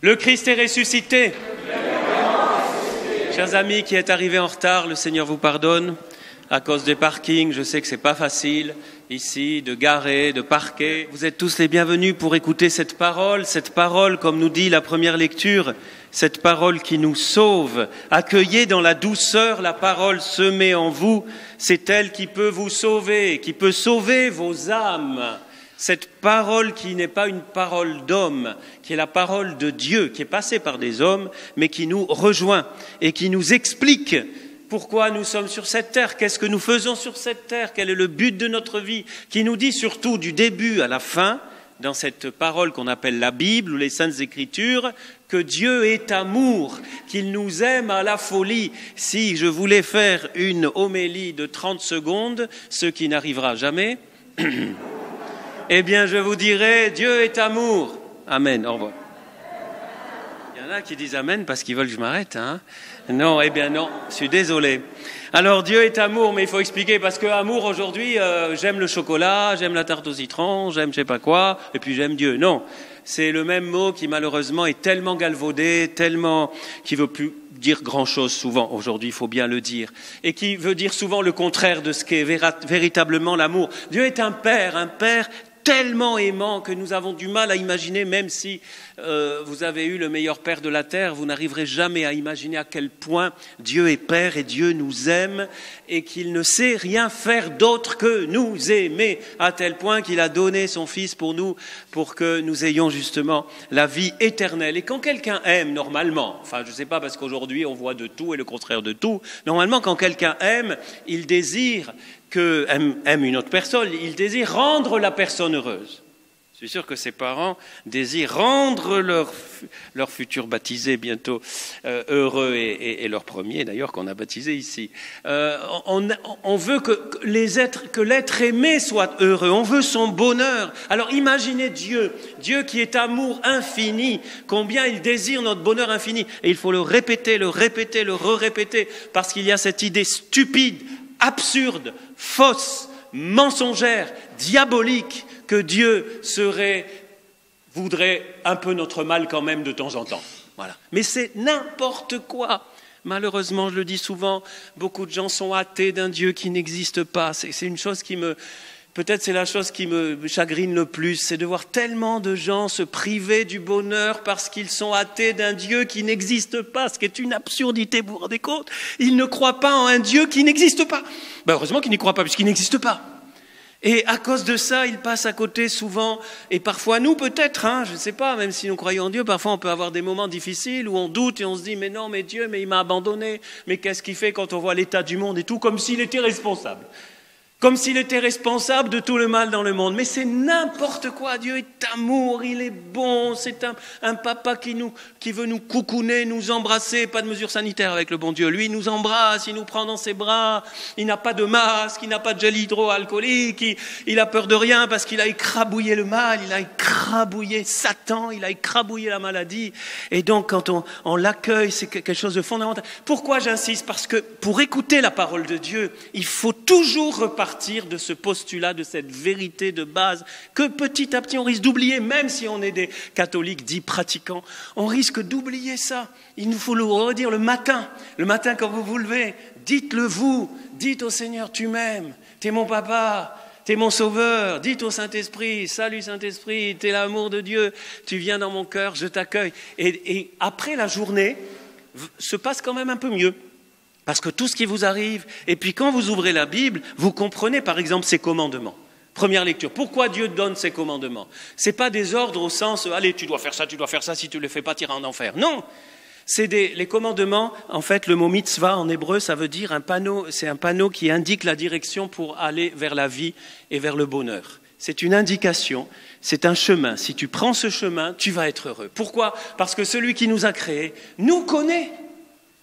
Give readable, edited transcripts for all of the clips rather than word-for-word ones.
Le Christ est ressuscité. Chers amis qui êtes arrivés en retard, le Seigneur vous pardonne. À cause des parkings, je sais que c'est pas facile ici de garer, de parquer. Vous êtes tous les bienvenus pour écouter cette parole, comme nous dit la première lecture, cette parole qui nous sauve. Accueillez dans la douceur la parole semée en vous, c'est elle qui peut vous sauver, qui peut sauver vos âmes. Cette parole qui n'est pas une parole d'homme, qui est la parole de Dieu, qui est passée par des hommes, mais qui nous rejoint et qui nous explique pourquoi nous sommes sur cette terre, qu'est-ce que nous faisons sur cette terre, quel est le but de notre vie, qui nous dit surtout du début à la fin, dans cette parole qu'on appelle la Bible ou les Saintes Écritures, que Dieu est amour, qu'il nous aime à la folie. Si je voulais faire une homélie de 30 secondes, ce qui n'arrivera jamais, eh bien je vous dirais, Dieu est amour. Amen, au revoir. Il y en a qui disent amen parce qu'ils veulent que je m'arrête, hein. Non, eh bien non, je suis désolé. Alors Dieu est amour, mais il faut expliquer, parce que amour aujourd'hui, j'aime le chocolat, j'aime la tarte au citron, j'aime je sais pas quoi, et puis j'aime Dieu. Non, c'est le même mot qui malheureusement est tellement galvaudé, qui veut plus dire grand-chose souvent, aujourd'hui il faut bien le dire, et qui veut dire souvent le contraire de ce qu'est véritablement l'amour. Dieu est un père tellement aimant que nous avons du mal à imaginer, même si vous avez eu le meilleur père de la terre, vous n'arriverez jamais à imaginer à quel point Dieu est père et Dieu nous aime et qu'il ne sait rien faire d'autre que nous aimer, à tel point qu'il a donné son Fils pour nous, pour que nous ayons justement la vie éternelle. Et quand quelqu'un aime, normalement, enfin je ne sais pas parce qu'aujourd'hui on voit de tout et le contraire de tout, normalement quand quelqu'un aime, il désire aime une autre personne, il désire rendre la personne heureuse. Je suis sûr que ses parents désirent rendre leur futur baptisé bientôt heureux et leur premier d'ailleurs qu'on a baptisé ici. On veut que l'être aimé soit heureux, on veut son bonheur. Alors imaginez Dieu qui est amour infini, combien il désire notre bonheur infini. Et il faut le répéter, le re-répéter, parce qu'il y a cette idée stupide, absurde, fausse, mensongère, diabolique, que Dieu voudrait un peu notre mal quand même de temps en temps. Voilà. Mais c'est n'importe quoi. Malheureusement, je le dis souvent, beaucoup de gens sont athées d'un Dieu qui n'existe pas. C'est une chose peut-être c'est la chose qui me chagrine le plus, c'est de voir tellement de gens se priver du bonheur parce qu'ils sont athées d'un Dieu qui n'existe pas, ce qui est une absurdité, vous vous rendez compte ? Ils ne croient pas en un Dieu qui n'existe pas. Heureusement qu'ils n'y croient pas, puisqu'il n'existe pas. Et à cause de ça, ils passent à côté souvent, et parfois nous peut-être, je ne sais pas, même si nous croyons en Dieu, parfois on peut avoir des moments difficiles où on doute et on se dit mais non, mais Dieu, mais il m'a abandonné, mais qu'est-ce qu'il fait quand on voit l'état du monde et tout, comme s'il était responsable. Comme s'il était responsable de tout le mal dans le monde. Mais c'est n'importe quoi. Dieu est amour, il est bon. C'est un papa qui veut nous coucouner, nous embrasser. Pas de mesures sanitaires avec le bon Dieu. Lui, il nous embrasse, il nous prend dans ses bras. Il n'a pas de masque, il n'a pas de gel hydroalcoolique. Il a peur de rien parce qu'il a écrabouillé le mal, il a écrabouillé Satan, il a écrabouillé la maladie. Et donc, quand on l'accueille, c'est quelque chose de fondamental. Pourquoi j'insiste ? Parce que pour écouter la parole de Dieu, il faut toujours repartir de ce postulat, de cette vérité de base que petit à petit on risque d'oublier, même si on est des catholiques dits pratiquants, on risque d'oublier ça. Il nous faut le redire le matin quand vous vous levez, dites-le vous, dites au Seigneur tu m'aimes, t'es mon papa, t'es mon sauveur, dites au Saint-Esprit, salut Saint-Esprit, t'es l'amour de Dieu, tu viens dans mon cœur, je t'accueille. Et après la journée se passe quand même un peu mieux. Parce que tout ce qui vous arrive, et puis quand vous ouvrez la Bible, vous comprenez par exemple ses commandements. Première lecture, pourquoi Dieu donne ses commandements ? Ce n'est pas des ordres au sens, allez, tu dois faire ça, si tu ne le fais pas, tu iras en enfer. Non, les commandements, en fait, le mot mitzvah en hébreu, ça veut dire un panneau, c'est un panneau qui indique la direction pour aller vers la vie et vers le bonheur. C'est une indication, c'est un chemin. Si tu prends ce chemin, tu vas être heureux. Pourquoi ? Parce que celui qui nous a créés nous connaît.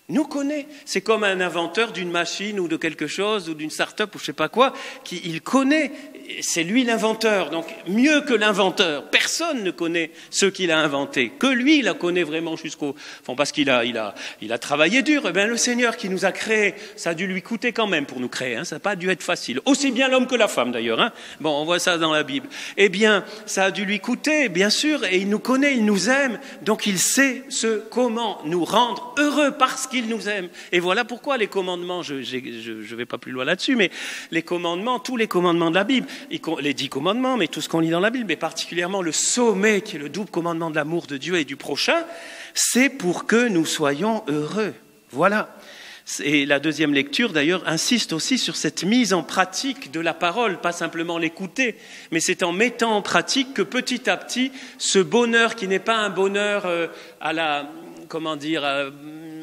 nous connaît. C'est comme un inventeur d'une machine ou de quelque chose ou d'une start-up ou je ne sais pas quoi, il connaît. C'est lui l'inventeur, donc mieux que l'inventeur. Personne ne connaît ce qu'il a inventé, que lui, il la connaît vraiment jusqu'au fond, parce qu'il a travaillé dur. Eh bien, le Seigneur qui nous a créés, ça a dû lui coûter quand même pour nous créer, hein. Ça n'a pas dû être facile. Aussi bien l'homme que la femme d'ailleurs, hein. Bon, on voit ça dans la Bible. Eh bien, ça a dû lui coûter, bien sûr, et il nous connaît, il nous aime, donc il sait comment nous rendre heureux parce qu'il nous aime. Et voilà pourquoi les commandements, je ne vais pas plus loin là-dessus, mais les commandements, tous les commandements de la Bible, les 10 commandements, mais tout ce qu'on lit dans la Bible, mais particulièrement le sommet qui est le double commandement de l'amour de Dieu et du prochain, c'est pour que nous soyons heureux. Voilà. Et la deuxième lecture, d'ailleurs, insiste aussi sur cette mise en pratique de la parole, pas simplement l'écouter, mais c'est en mettant en pratique que petit à petit, ce bonheur qui n'est pas un bonheur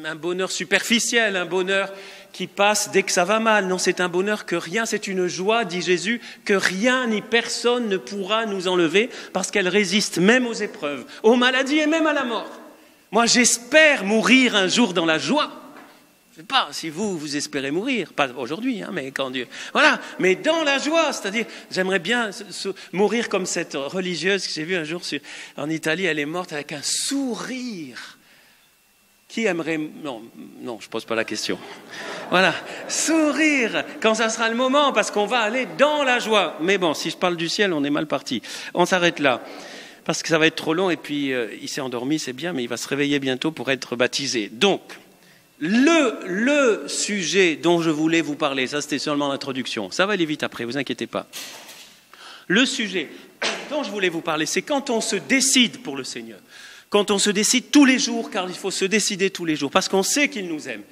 un bonheur superficiel, un bonheur qui passe dès que ça va mal. Non, c'est un bonheur que rien, c'est une joie, dit Jésus, que rien ni personne ne pourra nous enlever parce qu'elle résiste même aux épreuves, aux maladies et même à la mort. Moi, j'espère mourir un jour dans la joie. Je ne sais pas si vous espérez mourir, pas aujourd'hui, hein, mais quand Dieu... Voilà, mais dans la joie, c'est-à-dire, j'aimerais bien mourir comme cette religieuse que j'ai vue un jour en Italie, elle est morte avec un sourire. Qui aimerait... Non, je ne pose pas la question. Voilà, sourire quand ça sera le moment, parce qu'on va aller dans la joie. Mais bon, si je parle du ciel, on est mal parti. On s'arrête là, parce que ça va être trop long, et puis il s'est endormi, c'est bien, mais il va se réveiller bientôt pour être baptisé. Donc, le sujet dont je voulais vous parler, ça c'était seulement l'introduction, ça va aller vite après, vous inquiétez pas. Le sujet dont je voulais vous parler, c'est quand on se décide pour le Seigneur. Quand on se décide tous les jours, car il faut se décider tous les jours, parce qu'on sait qu'il nous aime.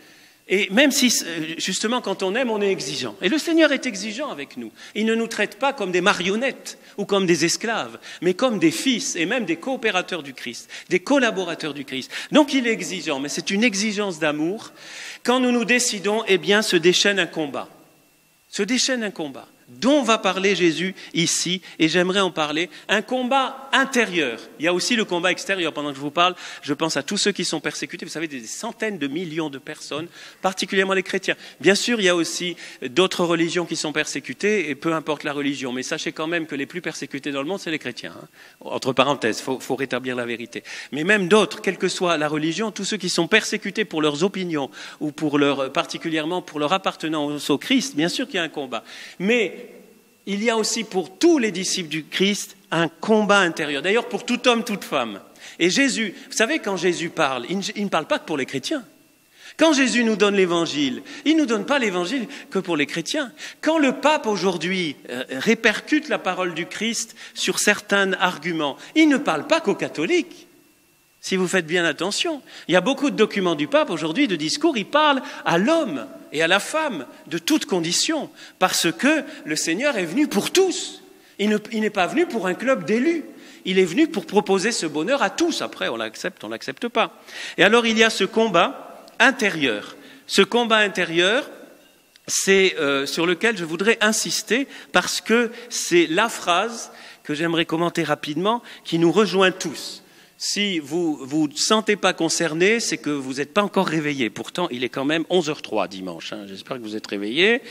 Et même si, justement, quand on aime, on est exigeant. Et le Seigneur est exigeant avec nous. Il ne nous traite pas comme des marionnettes ou comme des esclaves, mais comme des fils et même des coopérateurs du Christ, des collaborateurs du Christ. Donc il est exigeant, mais c'est une exigence d'amour. Quand nous nous décidons, eh bien, se déchaîne un combat. Se déchaîne un combat dont va parler Jésus ici, et j'aimerais en parler, un combat intérieur. Il y a aussi le combat extérieur. Pendant que je vous parle, je pense à tous ceux qui sont persécutés. Vous savez, des centaines de millions de personnes, particulièrement les chrétiens. Bien sûr, il y a aussi d'autres religions qui sont persécutées, et peu importe la religion. Mais sachez quand même que les plus persécutés dans le monde, c'est les chrétiens. Hein. Entre parenthèses, faut rétablir la vérité. Mais même d'autres, quelle que soit la religion, tous ceux qui sont persécutés pour leurs opinions, ou particulièrement pour leur appartenance au Christ, bien sûr qu'il y a un combat. Mais il y a aussi pour tous les disciples du Christ un combat intérieur. D'ailleurs, pour tout homme, toute femme. Et Jésus, vous savez, quand Jésus parle, il ne parle pas que pour les chrétiens. Quand Jésus nous donne l'évangile, il ne nous donne pas l'évangile que pour les chrétiens. Quand le pape aujourd'hui répercute la parole du Christ sur certains arguments, il ne parle pas qu'aux catholiques. Si vous faites bien attention, il y a beaucoup de documents du pape aujourd'hui, de discours, il parle à l'homme et à la femme de toutes conditions, parce que le Seigneur est venu pour tous. Il n'est pas venu pour un club d'élus. Il est venu pour proposer ce bonheur à tous. Après, on l'accepte pas. Et alors, il y a ce combat intérieur. Ce combat intérieur, c'est sur lequel je voudrais insister, parce que c'est la phrase que j'aimerais commenter rapidement, qui nous rejoint tous. Si vous ne sentez pas concerné, c'est que vous n'êtes pas encore réveillé. Pourtant, il est quand même 11h03 dimanche. Hein. J'espère que vous êtes réveillés.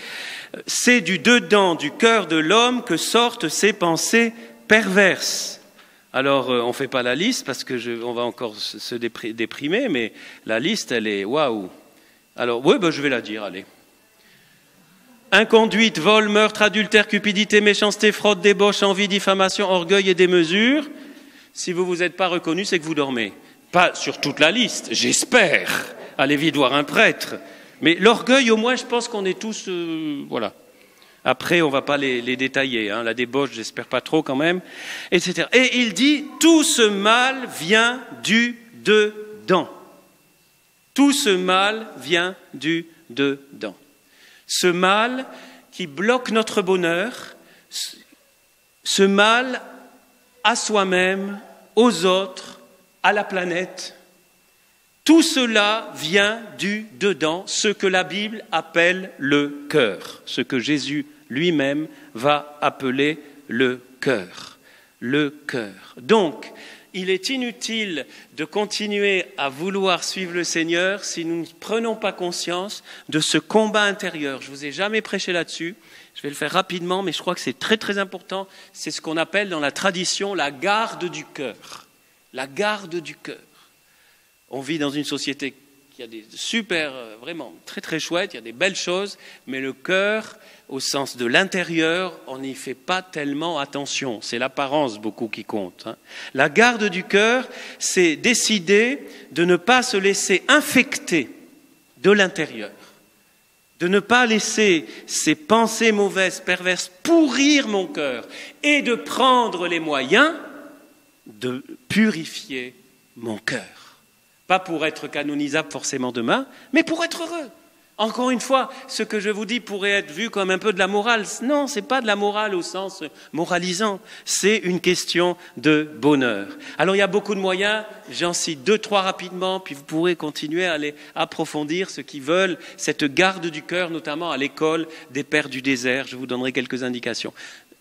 C'est du dedans du cœur de l'homme que sortent ces pensées perverses. Alors, on ne fait pas la liste parce on va encore se déprimer, mais la liste, elle est waouh. Alors, oui, je vais la dire, allez. Inconduite, vol, meurtre, adultère, cupidité, méchanceté, fraude, débauche, envie, diffamation, orgueil et démesure. Si vous ne vous êtes pas reconnu, c'est que vous dormez. Pas sur toute la liste, j'espère. Allez vite voir un prêtre. Mais l'orgueil, au moins, je pense qu'on est tous... voilà. Après, on ne va pas les détailler. Hein. La débauche, j'espère pas trop quand même, etc. Et il dit, tout ce mal vient du dedans. Tout ce mal vient du dedans. Ce mal qui bloque notre bonheur, ce mal à soi-même, aux autres, à la planète. Tout cela vient du dedans, ce que la Bible appelle le cœur, ce que Jésus lui-même va appeler le cœur. Le cœur. Donc, il est inutile de continuer à vouloir suivre le Seigneur si nous ne prenons pas conscience de ce combat intérieur. Je ne vous ai jamais prêché là-dessus, je vais le faire rapidement, mais je crois que c'est très très important. C'est ce qu'on appelle dans la tradition la garde du cœur. La garde du cœur. On vit dans une société qui a des super, vraiment très très chouettes, il y a des belles choses, mais le cœur, au sens de l'intérieur, on n'y fait pas tellement attention. C'est l'apparence beaucoup qui compte. La garde du cœur, c'est décider de ne pas se laisser infecter de l'intérieur, de ne pas laisser ces pensées mauvaises, perverses pourrir mon cœur et de prendre les moyens de purifier mon cœur. Pas pour être canonisable forcément demain, mais pour être heureux. Encore une fois, ce que je vous dis pourrait être vu comme un peu de la morale. Non, ce n'est pas de la morale au sens moralisant, c'est une question de bonheur. Alors il y a beaucoup de moyens, j'en cite 2-3 rapidement, puis vous pourrez continuer à aller approfondir ceux qui veulent cette garde du cœur, notamment à l'école des Pères du désert. Je vous donnerai quelques indications.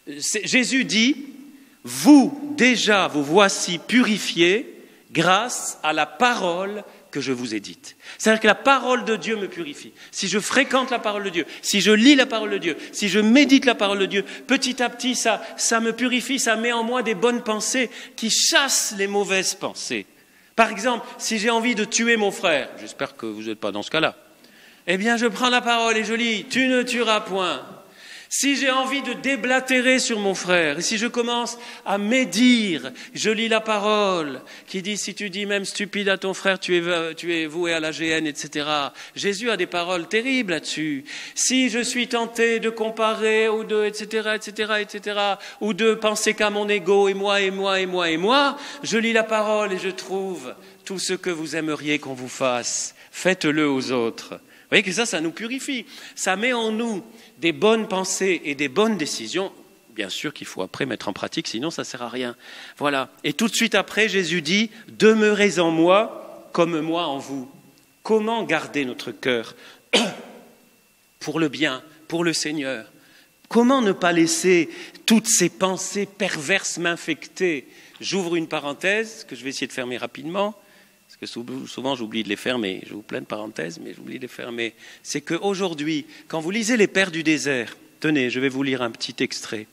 Jésus dit, vous déjà vous voici purifiés, grâce à la parole que je vous ai dite. C'est-à-dire que la parole de Dieu me purifie. Si je fréquente la parole de Dieu, si je lis la parole de Dieu, si je médite la parole de Dieu, petit à petit, ça me purifie, ça met en moi des bonnes pensées qui chassent les mauvaises pensées. Par exemple, si j'ai envie de tuer mon frère, j'espère que vous n'êtes pas dans ce cas-là, eh bien je prends la parole et je lis « Tu ne tueras point ». Si j'ai envie de déblatérer sur mon frère, et si je commence à médire, je lis la parole qui dit, si tu dis même stupide à ton frère, tu es voué à la géhenne, etc. Jésus a des paroles terribles là-dessus. Si je suis tenté de comparer, ou de, etc., ou de penser qu'à mon ego, et moi, je lis la parole et je trouve tout ce que vous aimeriez qu'on vous fasse. Faites-le aux autres. Vous voyez que ça nous purifie. Ça met en nous des bonnes pensées et des bonnes décisions. Bien sûr qu'il faut après mettre en pratique, sinon ça ne sert à rien. Voilà. Et tout de suite après, Jésus dit « Demeurez en moi comme moi en vous ». Comment garder notre cœur pour le bien, pour le Seigneur? Comment ne pas laisser toutes ces pensées perverses m'infecter? J'ouvre une parenthèse que je vais essayer de fermer rapidement. Parce que souvent j'oublie de les fermer, j'ouvre plein de parenthèses, mais j'oublie de les fermer. C'est qu'aujourd'hui, quand vous lisez les Pères du désert, tenez, je vais vous lire un petit extrait.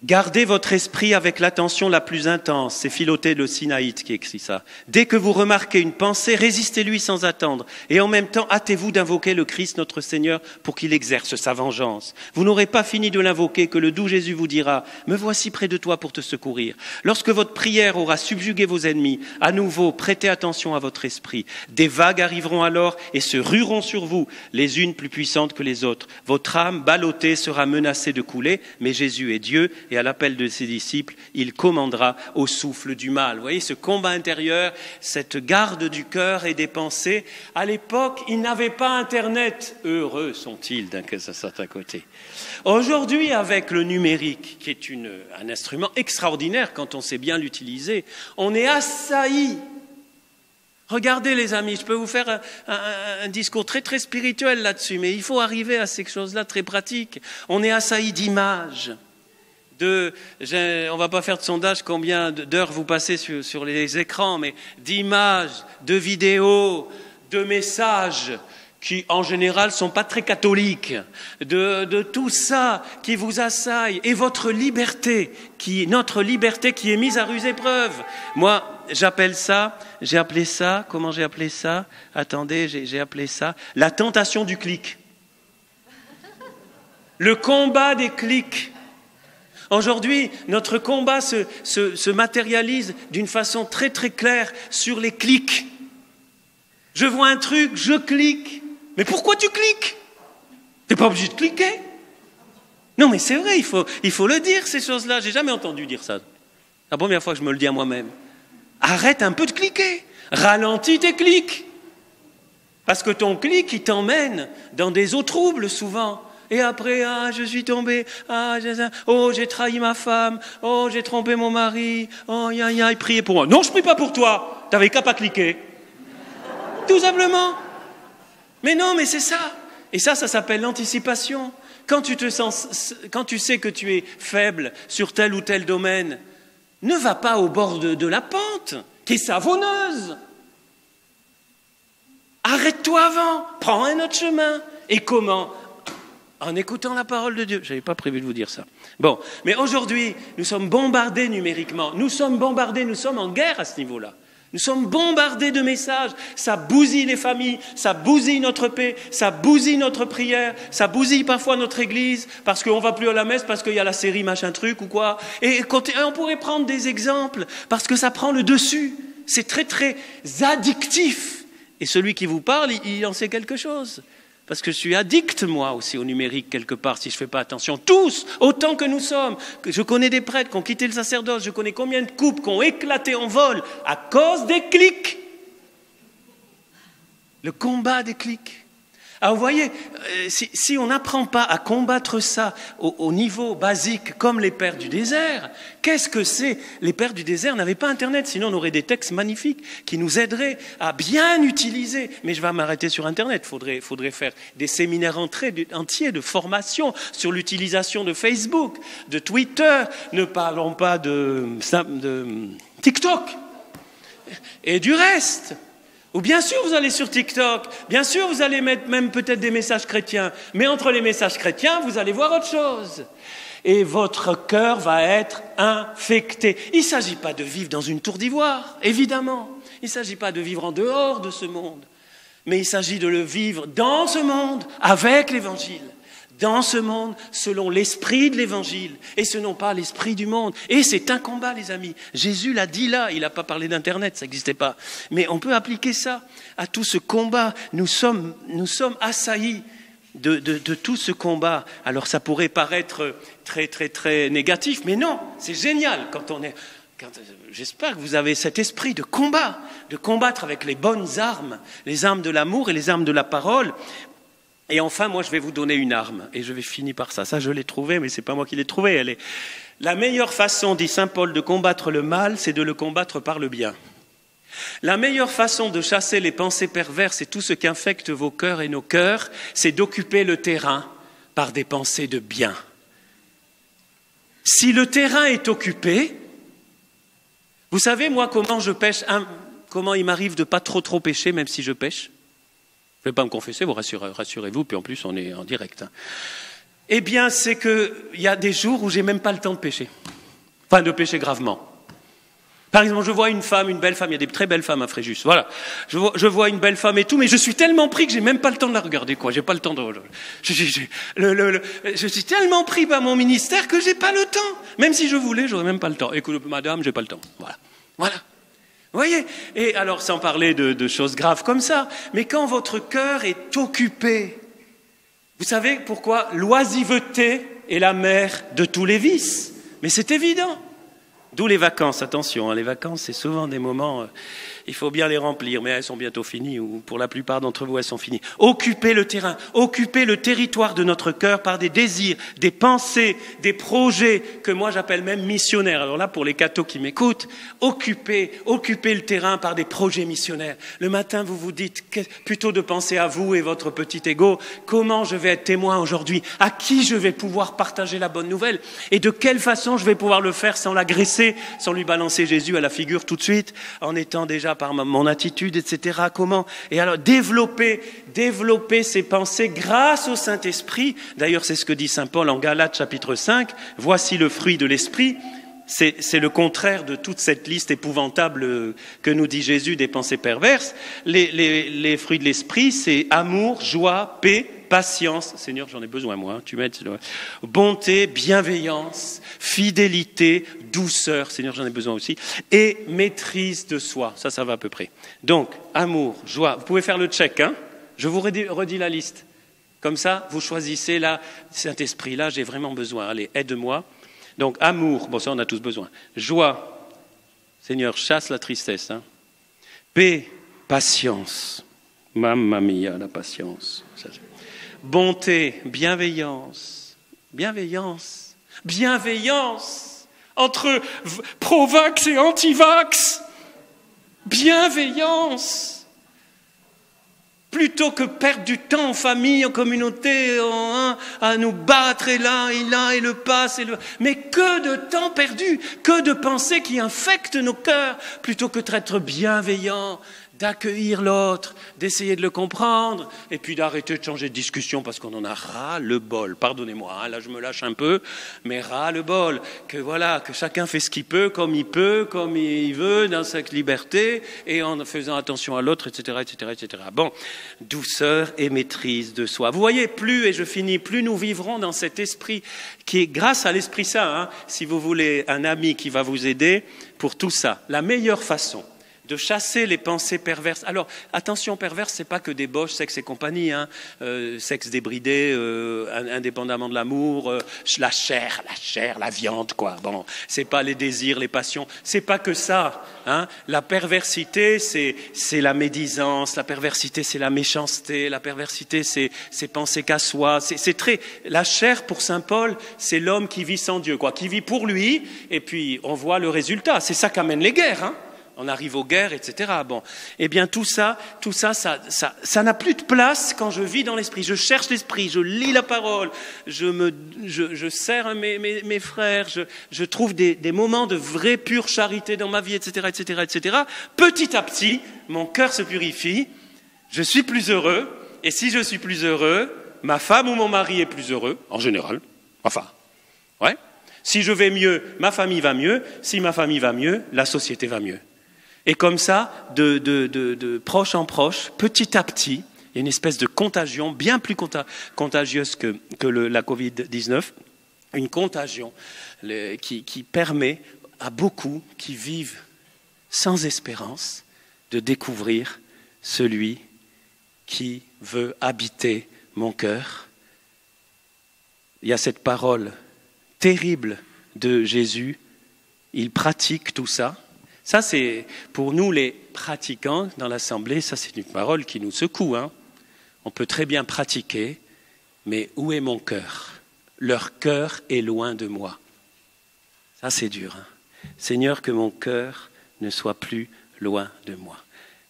Gardez votre esprit avec l'attention la plus intense. C'est Philothée le Sinaïte qui écrit ça. Dès que vous remarquez une pensée, résistez-lui sans attendre. Et en même temps, hâtez-vous d'invoquer le Christ, notre Seigneur, pour qu'il exerce sa vengeance. Vous n'aurez pas fini de l'invoquer que le doux Jésus vous dira « Me voici près de toi pour te secourir ». Lorsque votre prière aura subjugué vos ennemis, à nouveau, prêtez attention à votre esprit. Des vagues arriveront alors et se rueront sur vous, les unes plus puissantes que les autres. Votre âme, ballottée, sera menacée de couler, mais Jésus est Dieu. Et à l'appel de ses disciples, il commandera au souffle du mal. Vous voyez, ce combat intérieur, cette garde du cœur et des pensées. À l'époque, ils n'avaient pas Internet. Heureux sont-ils d'un que ça soit à côté. Aujourd'hui, avec le numérique, qui est un instrument extraordinaire quand on sait bien l'utiliser, on est assailli. Regardez les amis, je peux vous faire un discours très très spirituel là-dessus, mais il faut arriver à ces choses-là très pratiques. On est assailli d'images. On ne va pas faire de sondage combien d'heures vous passez sur les écrans, mais d'images, de vidéos, de messages qui en général ne sont pas très catholiques, de tout ça qui vous assaille, et votre liberté, notre liberté qui est mise à rude épreuve. Moi, j'ai appelé ça, comment j'ai appelé ça? Attendez, j'ai appelé ça la tentation du clic. Le combat des clics. Aujourd'hui, notre combat se matérialise d'une façon très très claire sur les clics. Je vois un truc, je clique. Mais pourquoi tu cliques? Tu n'es pas obligé de cliquer. Non mais c'est vrai, il faut le dire ces choses-là. J'ai jamais entendu dire ça. La première fois que je me le dis à moi-même. Arrête un peu de cliquer. Ralentis tes clics. Parce que ton clic, il t'emmène dans des eaux troubles souvent. Et après, je suis tombé, j'ai trahi ma femme, j'ai trompé mon mari, priez pour moi. Non, je prie pas pour toi, t'avais qu'à pas cliquer. Tout simplement. Mais non, mais c'est ça. Et ça s'appelle l'anticipation. Quand tu sais que tu es faible sur tel ou tel domaine, Ne va pas au bord de la pente, t'es savonneuse. Arrête-toi avant, prends un autre chemin. Et comment? En écoutant la parole de Dieu. Je n'avais pas prévu de vous dire ça. Bon, mais aujourd'hui, nous sommes bombardés numériquement. Nous sommes en guerre à ce niveau-là. Nous sommes bombardés de messages. Ça bousille les familles, ça bousille notre paix, ça bousille notre prière, ça bousille parfois notre église parce qu'on ne va plus à la messe, parce qu'il y a la série machin truc ou quoi. Et on pourrait prendre des exemples parce que ça prend le dessus. C'est très très addictif. Et celui qui vous parle, il en sait quelque chose. Parce que je suis addict, moi aussi, au numérique, quelque part, si je ne fais pas attention. Tous, autant que nous sommes. Je connais des prêtres qui ont quitté le sacerdoce. Je connais combien de couples qui ont éclaté en vol à cause des clics. Le combat des clics. Alors vous voyez, si on n'apprend pas à combattre ça au niveau basique, comme les pères du désert, qu'est-ce que c'est? Les pères du désert n'avaient pas Internet, sinon on aurait des textes magnifiques qui nous aideraient à bien utiliser. Mais je vais m'arrêter sur Internet, faudrait faire des séminaires entiers de formation sur l'utilisation de Facebook, de Twitter, ne parlons pas de TikTok et du reste. Ou bien sûr vous allez sur TikTok, bien sûr vous allez mettre même peut-être des messages chrétiens, mais entre les messages chrétiens, vous allez voir autre chose. Et votre cœur va être infecté. Il ne s'agit pas de vivre dans une tour d'ivoire, évidemment. Il ne s'agit pas de vivre en dehors de ce monde, mais il s'agit de le vivre dans ce monde, avec l'Évangile. Dans ce monde, selon l'esprit de l'Évangile, et ce n'est pas l'esprit du monde. Et c'est un combat, les amis. Jésus l'a dit là, il n'a pas parlé d'Internet, ça n'existait pas. Mais on peut appliquer ça à tout ce combat. Nous sommes assaillis de tout ce combat. Alors ça pourrait paraître très, très, très négatif, mais non, c'est génial j'espère que vous avez cet esprit de combat, de combattre avec les bonnes armes, les armes de l'amour et les armes de la parole. Et enfin, moi, je vais vous donner une arme, et je vais finir par ça. Ça, je l'ai trouvé, mais ce n'est pas moi qui l'ai trouvé. La meilleure façon, dit saint Paul, de combattre le mal, c'est de le combattre par le bien. La meilleure façon de chasser les pensées perverses et tout ce qui infecte vos cœurs et nos cœurs, c'est d'occuper le terrain par des pensées de bien. Si le terrain est occupé, vous savez, moi, comment je pêche, comment il m'arrive de ne pas trop pêcher, même si je pêche? Je ne vais pas me confesser, vous rassurez-vous, puis en plus on est en direct. Eh bien, c'est qu'il y a des jours où je n'ai même pas le temps de pêcher. Enfin, de pêcher gravement. Par exemple, je vois une belle femme, il y a des très belles femmes à Fréjus, voilà. Je vois une belle femme et tout, mais je suis tellement pris que je n'ai même pas le temps de la regarder, quoi. J'ai pas le temps de... Je suis tellement pris par mon ministère que je n'ai pas le temps. Même si je voulais, je n'aurais même pas le temps. Écoute, madame, je n'ai pas le temps. Voilà. Vous voyez? Et alors, sans parler de choses graves comme ça, mais quand votre cœur est occupé, vous savez pourquoi l'oisiveté est la mère de tous les vices? Mais c'est évident. D'où les vacances, attention, les vacances, c'est souvent des moments, il faut bien les remplir, mais elles sont bientôt finies, ou pour la plupart d'entre vous, elles sont finies. Occuper le terrain, occuper le territoire de notre cœur par des désirs, des pensées, des projets que moi j'appelle même missionnaires. Alors là, pour les cathos qui m'écoutent, occuper le terrain par des projets missionnaires. Le matin, vous vous dites, plutôt de penser à vous et votre petit ego, comment je vais être témoin aujourd'hui, à qui je vais pouvoir partager la bonne nouvelle, et de quelle façon je vais pouvoir le faire sans l'agresser, sans lui balancer Jésus à la figure tout de suite, en étant déjà par mon attitude, etc. Comment? Et alors développer ces pensées grâce au Saint-Esprit. D'ailleurs, c'est ce que dit saint Paul en Galates chapitre 5. Voici le fruit de l'Esprit. C'est le contraire de toute cette liste épouvantable que nous dit Jésus des pensées perverses. Les fruits de l'Esprit, c'est amour, joie, paix, patience. Seigneur, j'en ai besoin, moi. Tu m'aides. Bonté, bienveillance, fidélité, douceur. Seigneur, j'en ai besoin aussi. Et maîtrise de soi. Ça va à peu près. Donc, amour, joie. Vous pouvez faire le check, hein? Je vous redis la liste. Comme ça, vous choisissez là, Saint-Esprit, là, j'ai vraiment besoin. Allez, aide-moi. Donc, amour, bon, ça on a tous besoin. Joie, Seigneur, chasse la tristesse. Hein. Paix, patience. Mamma mia, la patience. Bonté, bienveillance. Bienveillance. Bienveillance. Entre pro-vax et anti-vax. Bienveillance. Plutôt que perdre du temps en famille, en communauté, à nous battre et là, et le passe. Mais que de temps perdu, que de pensées qui infectent nos cœurs, plutôt que d'être bienveillant, d'accueillir l'autre, d'essayer de le comprendre, et puis d'arrêter de changer de discussion parce qu'on en a ras-le-bol. Pardonnez-moi, là je me lâche un peu, mais ras-le-bol. Que chacun fait ce qu'il peut, comme il veut, dans sa liberté, et en faisant attention à l'autre, etc., etc., etc. Bon, douceur et maîtrise de soi. Vous voyez, plus nous vivrons dans cet esprit qui est grâce à l'Esprit Saint, si vous voulez un ami qui va vous aider pour tout ça. La meilleure façon de chasser les pensées perverses. Alors, attention, perverse, c'est pas que débauche, sexe et compagnie, sexe débridé, indépendamment de l'amour, la chair, la viande, quoi. Bon, c'est pas les désirs, les passions, c'est pas que ça. La perversité, c'est la médisance, la perversité, c'est la méchanceté, la perversité, c'est penser qu'à soi. La chair, pour saint Paul, c'est l'homme qui vit sans Dieu, quoi, qui vit pour lui, et puis on voit le résultat. C'est ça qu'amènent les guerres, On arrive aux guerres, etc. Bon, eh bien tout ça n'a plus de place quand je vis dans l'esprit. Je cherche l'esprit, je lis la parole, je sers mes frères, je trouve des moments de vraie pure charité dans ma vie, etc., etc., etc. Petit à petit, mon cœur se purifie, je suis plus heureux, et si je suis plus heureux, ma femme ou mon mari est plus heureux, en général. Enfin, ouais. Si je vais mieux, ma famille va mieux. Si ma famille va mieux, la société va mieux. Et comme ça, de proche en proche, petit à petit, il y a une espèce de contagion, bien plus contagieuse que la Covid-19, une contagion qui permet à beaucoup qui vivent sans espérance de découvrir celui qui veut habiter mon cœur. Il y a cette parole terrible de Jésus, il pratique tout ça. Ça, c'est pour nous les pratiquants dans l'Assemblée, ça c'est une parole qui nous secoue. On peut très bien pratiquer, mais où est mon cœur? Leur cœur est loin de moi. Ça c'est dur. Seigneur, que mon cœur ne soit plus loin de moi.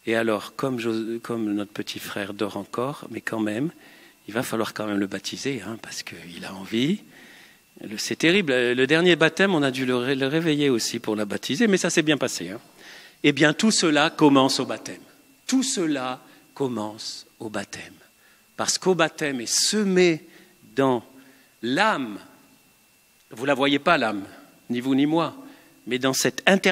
Et alors, comme notre petit frère dort encore, mais quand même, il va falloir quand même le baptiser, parce qu'il a envie. C'est terrible. Le dernier baptême, on a dû le réveiller aussi pour la baptiser, mais ça s'est bien passé. Eh bien, tout cela commence au baptême. Tout cela commence au baptême. Parce qu'au baptême est semé dans l'âme. Vous ne la voyez pas, l'âme, ni vous ni moi. Mais dans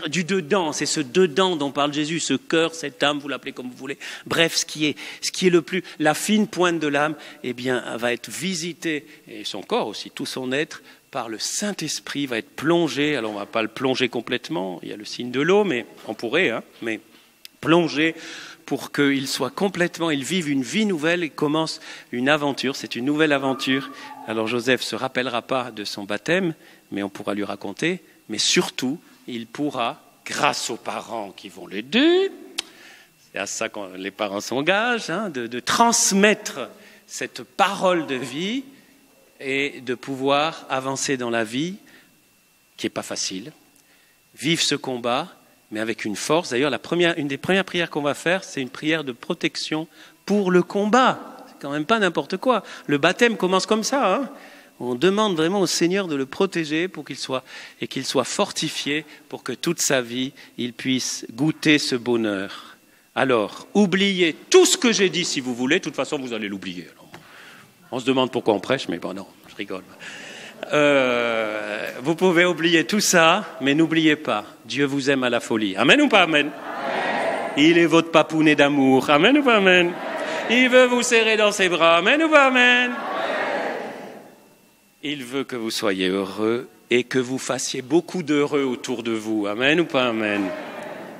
du dedans, c'est ce dedans dont parle Jésus, ce cœur, cette âme, vous l'appelez comme vous voulez. Bref, ce qui est le plus, la fine pointe de l'âme, eh bien, va être visité, et son corps aussi, tout son être, par le Saint-Esprit, va être plongé. Alors, on ne va pas le plonger complètement, il y a le signe de l'eau, mais on pourrait, mais plongé pour qu'il soit complètement, il vive une vie nouvelle et commence une aventure. C'est une nouvelle aventure. Alors, Joseph ne se rappellera pas de son baptême, mais on pourra lui raconter. Mais surtout, il pourra, grâce aux parents qui vont l'aider, c'est à ça que les parents s'engagent, de transmettre cette parole de vie et de pouvoir avancer dans la vie, qui n'est pas facile, vivre ce combat, mais avec une force. D'ailleurs, une des premières prières qu'on va faire, c'est une prière de protection pour le combat. C'est quand même pas n'importe quoi. Le baptême commence comme ça, On demande vraiment au Seigneur de le protéger pour qu'il soit fortifié pour que toute sa vie, il puisse goûter ce bonheur. Alors, oubliez tout ce que j'ai dit si vous voulez. De toute façon, vous allez l'oublier. Alors, on se demande pourquoi on prêche, mais bon, non, je rigole. Vous pouvez oublier tout ça, mais n'oubliez pas, Dieu vous aime à la folie. Amen ou pas amen? Amen. Il est votre papounet d'amour. Amen ou pas amen? Il veut vous serrer dans ses bras. Amen ou pas amen? Il veut que vous soyez heureux et que vous fassiez beaucoup d'heureux autour de vous. Amen ou pas amen?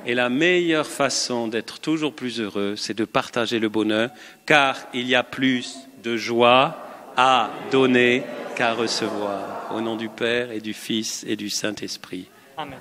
Et la meilleure façon d'être toujours plus heureux, c'est de partager le bonheur, car il y a plus de joie à donner qu'à recevoir. Au nom du Père et du Fils et du Saint-Esprit. Amen.